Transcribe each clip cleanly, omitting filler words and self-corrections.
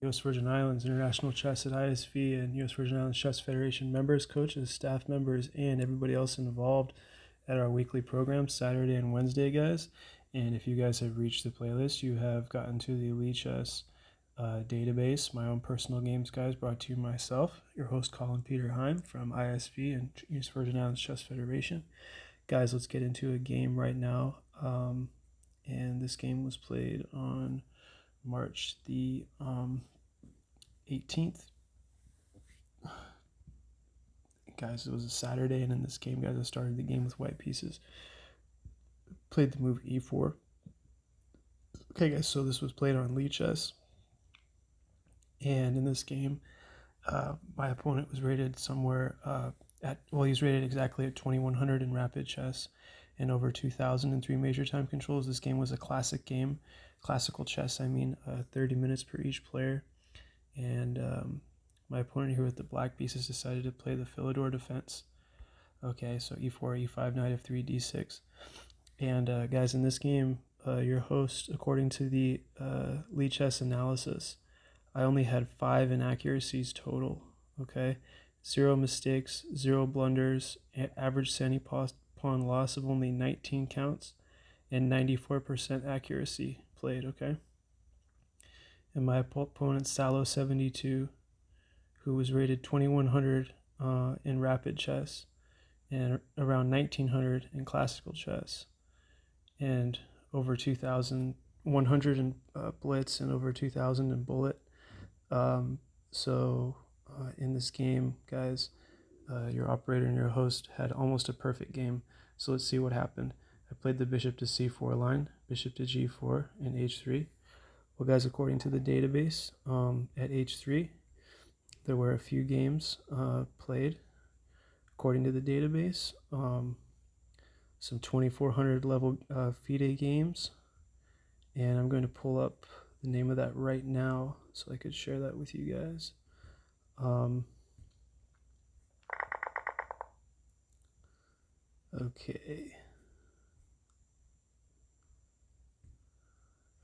U.S. Virgin Islands International Chess at ISV and U.S. Virgin Islands Chess Federation members, coaches, staff members, and everybody else involved at our weekly program, Saturday and Wednesday, guys. And if you guys have reached the playlist, you have gotten to the Elite Chess database, my own personal games, guys, brought to you myself, your host, Colin Peter Heim from ISV and U.S. Virgin Islands Chess Federation. Guys, let's get into a game right now. And this game was played on March the 18th. Guys, it was a Saturday, and in this game, guys, I started the game with white pieces. Played the move e4. Okay, guys, so this was played on Elite Chess. And in this game, my opponent was rated somewhere he's rated exactly at 2100 in rapid chess and over 2000 in 3 major time controls. This game was a classic game, classical chess, 30 minutes per each player. And my opponent here with the black pieces decided to play the Philidor defense. Okay, so e4, e5, knight f3, d6. And guys, in this game, your host, according to the Elite Chess analysis, I only had 5 inaccuracies total. Okay, 0 mistakes, 0 blunders, average Sandy pawn loss of only 19 counts, and 94% accuracy played. Okay, and my opponent Salo72, who was rated 2100 in rapid chess and around 1900 in classical chess, and over 2100 in blitz and over 2000 in bullet. In this game, guys, your operator and your host had almost a perfect game. So let's see what happened. I played the bishop to c4 line, bishop to g4, and h3. Well, guys, according to the database, at h3, there were a few games played. According to the database, some 2400 level FIDE games. And I'm going to pull up the name of that right now so I could share that with you guys.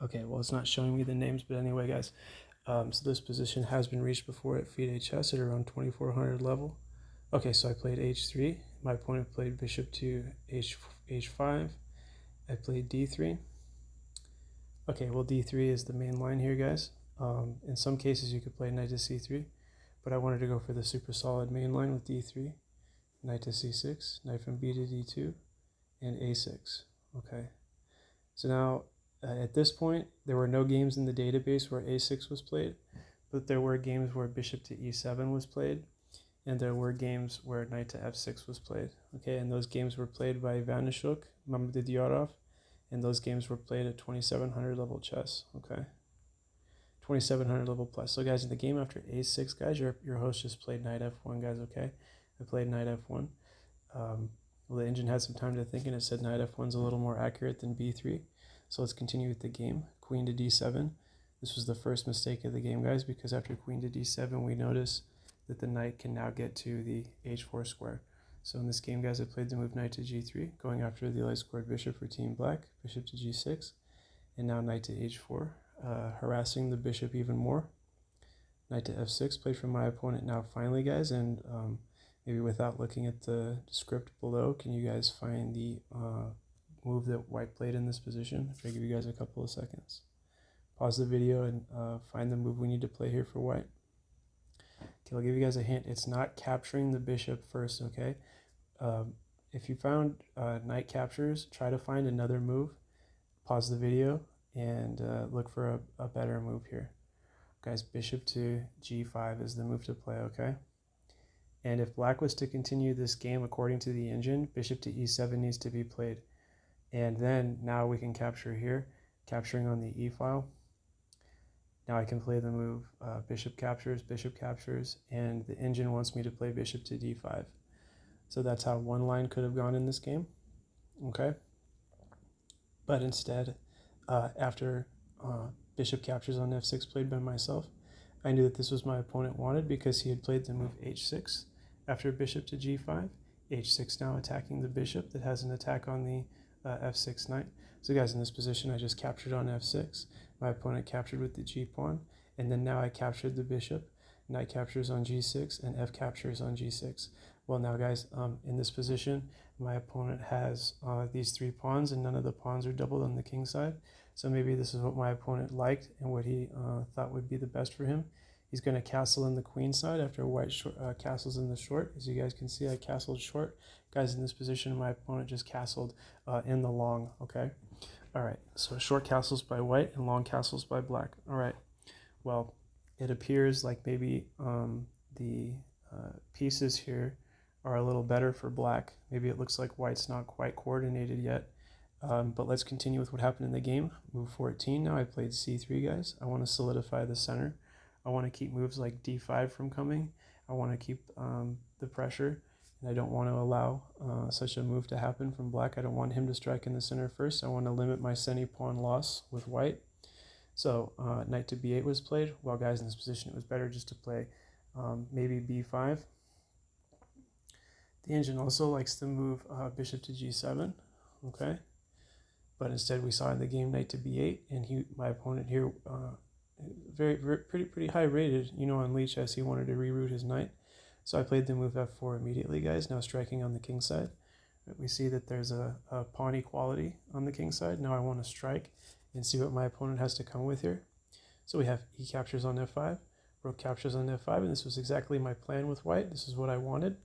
Okay, well, it's not showing me the names, but anyway, guys, so this position has been reached before at FIDE chess at around 2400 level. Okay, so I played h3. My opponent played bishop to h5. I played d3. Okay, well, d3 is the main line here, guys. In some cases, you could play knight to c3, but I wanted to go for the super solid main line with d3, knight to c6, knight from b to d2, and a6. Okay, so now at this point, there were no games in the database where a6 was played, but there were games where bishop to e7 was played, and there were games where knight to f6 was played. Okay, and those games were played by Ivanishuk, Mamadidiarov, and those games were played at 2700 level chess. Okay, 2700 level plus. So guys, in the game after a6, guys, your host just played knight f1, guys. Okay, I played knight f1. Well, the engine had some time to think, and it said knight f1 is a little more accurate than b3. So let's continue with the game. Queen to d7. This was the first mistake of the game, guys, because after queen to d7, we notice that the knight can now get to the h4 square. So in this game, guys, I played the move knight to g3, going after the light squared bishop for team black, bishop to g6, and now knight to h4, harassing the bishop even more. Knight to f6, played from my opponent now finally, guys, and maybe without looking at the script below, can you guys find the move that white played in this position? If I give you guys a couple of seconds. Pause the video and find the move we need to play here for white. Okay, I'll give you guys a hint. It's not capturing the bishop first, okay? If you found knight captures, try to find another move. Pause the video and look for a better move here. Guys, bishop to g5 is the move to play, okay? And if black was to continue this game according to the engine, bishop to e7 needs to be played. And then now we can capture here, capturing on the e file. Now I can play the move bishop captures, and the engine wants me to play bishop to d5. So that's how one line could have gone in this game, okay? But instead, after bishop captures on f6 played by myself, I knew that this was my opponent wanted because he had played the move h6 after bishop to g5. h6 now attacking the bishop that has an attack on the f6 knight. So guys, in this position, I just captured on f6. My opponent captured with the g pawn, and then now I captured the bishop. Knight captures on g6, and f captures on g6. Well, now guys, in this position, my opponent has these 3 pawns, and none of the pawns are doubled on the king side. So maybe this is what my opponent liked and what he thought would be the best for him. He's going to castle in the queen side after white castles in the short. As you guys can see, I castled short. Guys, in this position, my opponent just castled in the long, okay? All right, so short castles by white and long castles by black. All right, well, it appears like maybe the pieces here are a little better for black. Maybe it looks like white's not quite coordinated yet. But let's continue with what happened in the game. Move 14 now. I played c3, guys. I want to solidify the center. I want to keep moves like d5 from coming. I want to keep the pressure, and I don't want to allow such a move to happen from black. I don't want him to strike in the center first. I want to limit my semi-pawn loss with white. So knight to b8 was played. Well, guys, in this position, it was better just to play maybe b5. The engine also likes to move bishop to g7, okay? But instead we saw in the game knight to b8, and my opponent here, pretty high rated, on Lichess, he wanted to reroute his knight. So I played the move f4 immediately, guys, now striking on the king side. We see that there's a pawn equality on the king side. Now I want to strike and see what my opponent has to come with here. So we have e captures on f5, rook captures on f5, and this was exactly my plan with white. This is what I wanted.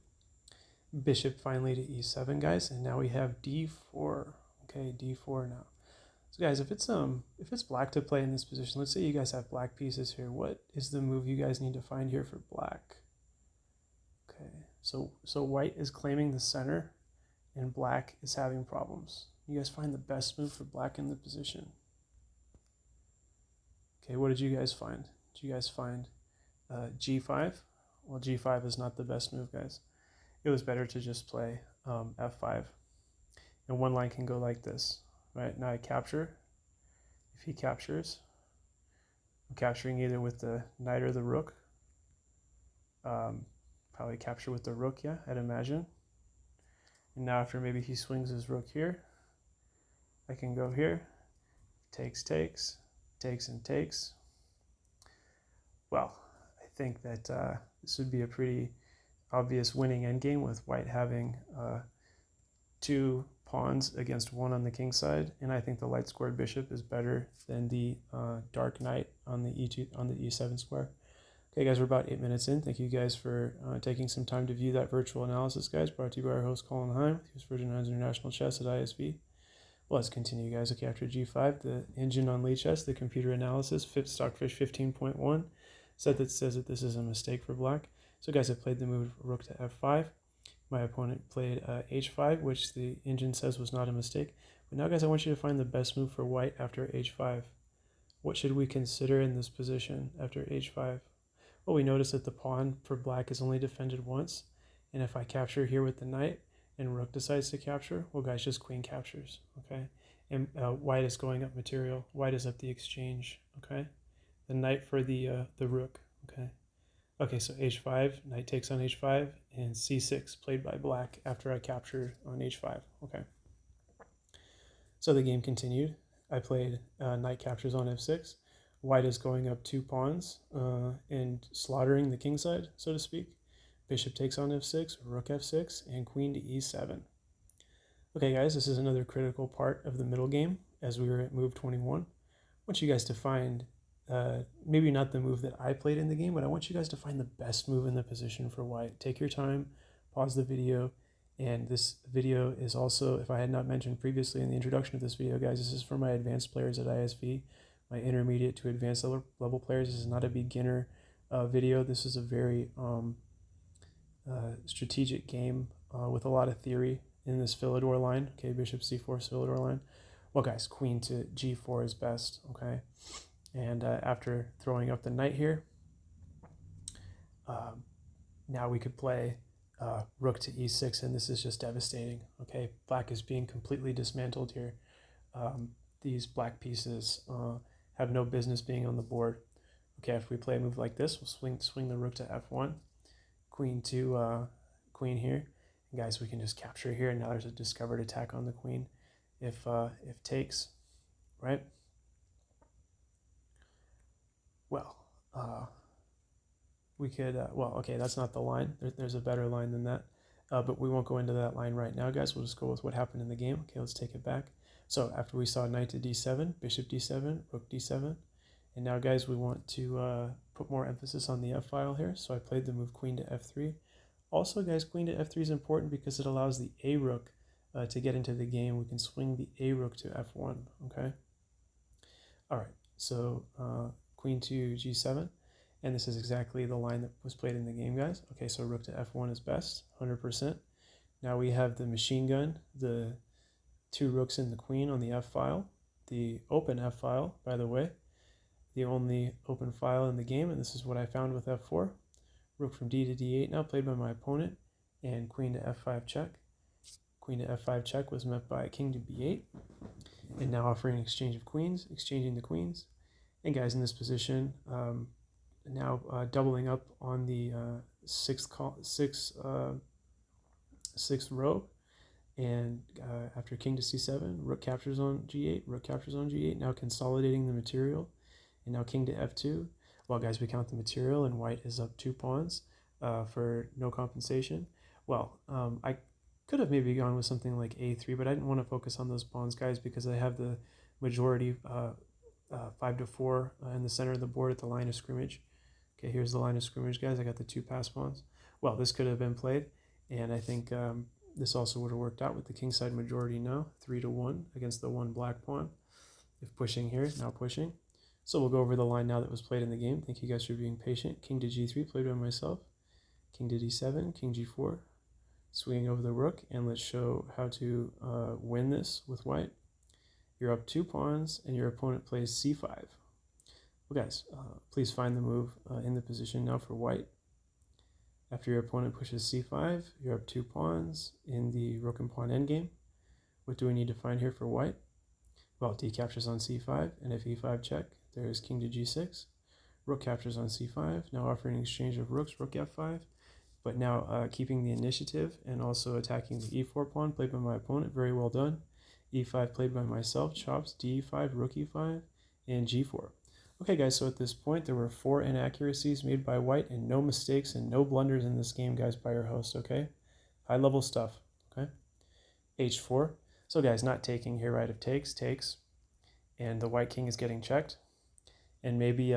Bishop finally to e7, guys, and now we have d4. Okay, d4 now. So guys, if it's black to play in this position, let's say you guys have black pieces here, what is the move you guys need to find here for black? Okay, so white is claiming the center and black is having problems. You guys find the best move for black in the position. Okay, what did you guys find? Did you guys find g5? Well, g5 is not the best move, guys. It was better to just play f5. And one line can go like this, right? Now I capture. If he captures, I'm capturing either with the knight or the rook. Probably capture with the rook, yeah, I'd imagine. And now after maybe he swings his rook here, I can go here. Takes, takes, takes and takes. Well, I think that this would be a pretty obvious winning endgame with white having 2 pawns against 1 on the king side, and I think the light squared bishop is better than the dark knight on the e7 square. Okay, guys, we're about 8 minutes in. Thank you guys for taking some time to view that virtual analysis, guys. Brought to you by our host Colin Heim, who's Virgin Islands International Chess at ISV. Well, let's continue, guys. Okay, after g5, the engine on Lichess, the computer analysis, Stockfish 15.1, says that this is a mistake for black. So, guys, I played the move rook to f5. My opponent played h5, which the engine says was not a mistake. But now, guys, I want you to find the best move for white after h5. What should we consider in this position after h5? Well, we notice that the pawn for black is only defended once. And if I capture here with the knight and rook decides to capture, well, guys, just queen captures, okay? And white is going up material. White is up the exchange, okay? The knight for the rook, okay? Okay, so h5, knight takes on h5, and c6 played by black after I captured on h5. Okay. So the game continued. I played knight captures on f6. White is going up 2 pawns and slaughtering the king side, so to speak. Bishop takes on f6, rook f6, and queen to e7. Okay, guys, this is another critical part of the middle game as we were at move 21. I want you guys to find maybe not the move that I played in the game, but I want you guys to find the best move in the position for white. Take your time, pause the video, and this video is also, if I had not mentioned previously in the introduction of this video, guys, this is for my advanced players at ISV, my intermediate to advanced level players. This is not a beginner video. This is a very strategic game with a lot of theory in this Philidor line. Okay, bishop c4 Philidor line. Well, guys, queen to g4 is best, okay? And after throwing up the knight here, now we could play rook to e6, and this is just devastating. Okay, black is being completely dismantled here. These black pieces have no business being on the board. Okay, if we play a move like this, we'll swing the rook to f1, queen to queen here. And guys, we can just capture here, and now there's a discovered attack on the queen if takes, right? Well, we could, well, okay, that's not the line. There's a better line than that. But we won't go into that line right now, guys. We'll just go with what happened in the game. Okay, let's take it back. So after we saw knight to d7, bishop d7, rook d7, and now, guys, we want to put more emphasis on the f file here. So I played the move queen to f3. Also, guys, queen to f3 is important because it allows the a rook to get into the game. We can swing the a rook to f1, okay? All right, so queen to g7. And this is exactly the line that was played in the game, guys. Okay, so rook to f1 is best, 100%. Now we have the machine gun, the two rooks and the queen on the f file. The open f file, by the way, the only open file in the game, and this is what I found with f4. Rook from d to d8 now played by my opponent, and queen to f5 check. Queen to f5 check was met by king to b8, and now offering an exchange of queens, exchanging the queens. And guys, in this position, now doubling up on the sixth row, and after king to c7, rook captures on g8, rook captures on g8, now consolidating the material, and now king to f2. Well, guys, we count the material, and white is up 2 pawns for no compensation. Well, I could have maybe gone with something like a3, but I didn't want to focus on those pawns, guys, because I have the majority 5 to 4 in the center of the board at the line of scrimmage. Okay, here's the line of scrimmage, guys. I got the 2 pass pawns. Well, this could have been played, and I think this also would have worked out with the kingside majority now, 3 to 1 against the 1 black pawn. If pushing here, now pushing. So we'll go over the line now that was played in the game. Thank you guys for being patient. King to g3 played by myself. King to d7, king g4, swinging over the rook, and let's show how to win this with white. You're up 2 pawns, and your opponent plays c5. Well, guys, please find the move in the position now for white. After your opponent pushes c5, you're up 2 pawns in the rook and pawn endgame. What do we need to find here for white? Well, d captures on c5, and if e5 check, there's king to g6. Rook captures on c5, now offering an exchange of rooks, rook f5, but now keeping the initiative and also attacking the e4 pawn played by my opponent. Very well done. e5 played by myself, chops, d5, rook e5, and g4. Okay, guys, so at this point, there were 4 inaccuracies made by white and no mistakes and no blunders in this game, guys, by your host, okay? High-level stuff, okay? h4. So, guys, not taking here, right? If takes, and the white king is getting checked. And maybe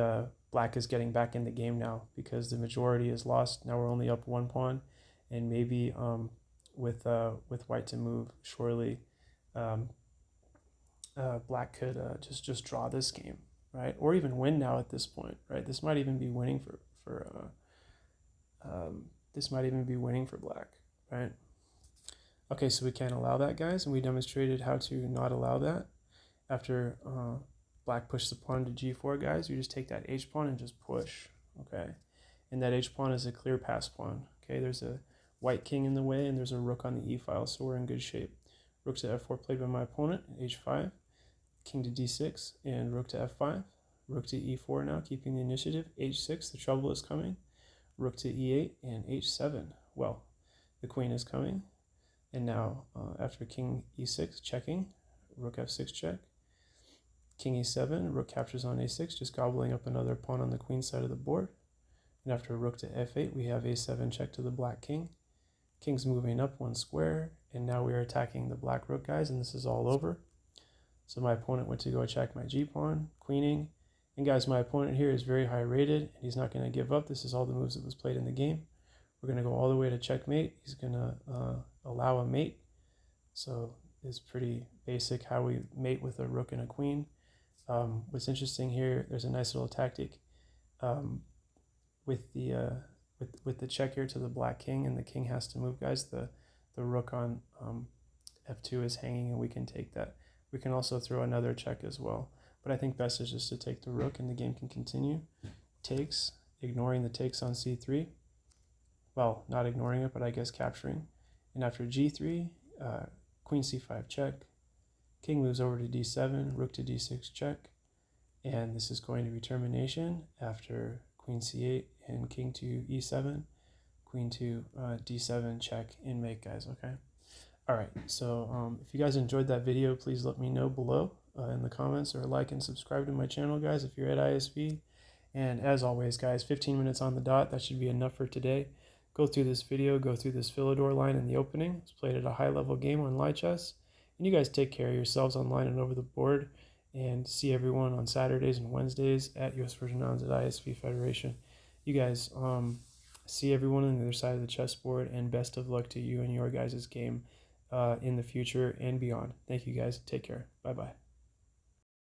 black is getting back in the game now because the majority is lost. Now we're only up 1 pawn, and maybe with white to move, surely black could just draw this game, right? Or even win now at this point, right? This might even be winning for black, right? Okay, so we can't allow that, guys, and we demonstrated how to not allow that. After black pushed the pawn to g4, guys, you just take that h pawn and just push, okay? And that h pawn is a clear pass pawn, okay? There's a white king in the way, and there's a rook on the e file, so we're in good shape. Rook to f4 played by my opponent, h5, king to d6, and rook to f5. Rook to e4 now, keeping the initiative. h6, the trouble is coming. Rook to e8 and h7. Well, the queen is coming. And now, after king e6, checking, rook f6 check. King e7, rook captures on a6, just gobbling up another pawn on the queen side of the board. And after rook to f8, we have a7 check to the black king. King's moving up 1 square, and now we are attacking the black rook, guys, and this is all over. So my opponent went to go check my g-pawn, queening. And guys, my opponent here is very high rated, and he's not going to give up. This is all the moves that was played in the game. We're going to go all the way to checkmate. He's going to allow a mate. So it's pretty basic how we mate with a rook and a queen. What's interesting here, there's a nice little tactic with the check here to the black king, and the king has to move, guys. The rook on f2 is hanging, and we can take that. We can also throw another check as well, but I think best is just to take the rook, and the game can continue. Takes, ignoring the takes on c3. Well, not ignoring it, but I guess capturing. And after g3, queen c5 check. King moves over to d7, rook to d6 check. And this is going to be termination after queen c8 and king to e7, queen to d7 check and mate, guys, okay? All right, so if you guys enjoyed that video, please let me know below in the comments, or like and subscribe to my channel, guys, if you're at ISV. And as always, guys, 15 minutes on the dot. That should be enough for today. Go through this video, go through this Philidor line in the opening. It's played at a high level game on live chess. And you guys take care of yourselves online and over the board. And see everyone on Saturdays and Wednesdays at US Virgin Islands at ISV Federation. You guys, see everyone on the other side of the chessboard, and best of luck to you and your guys' game in the future and beyond. Thank you guys. Take care. Bye-bye.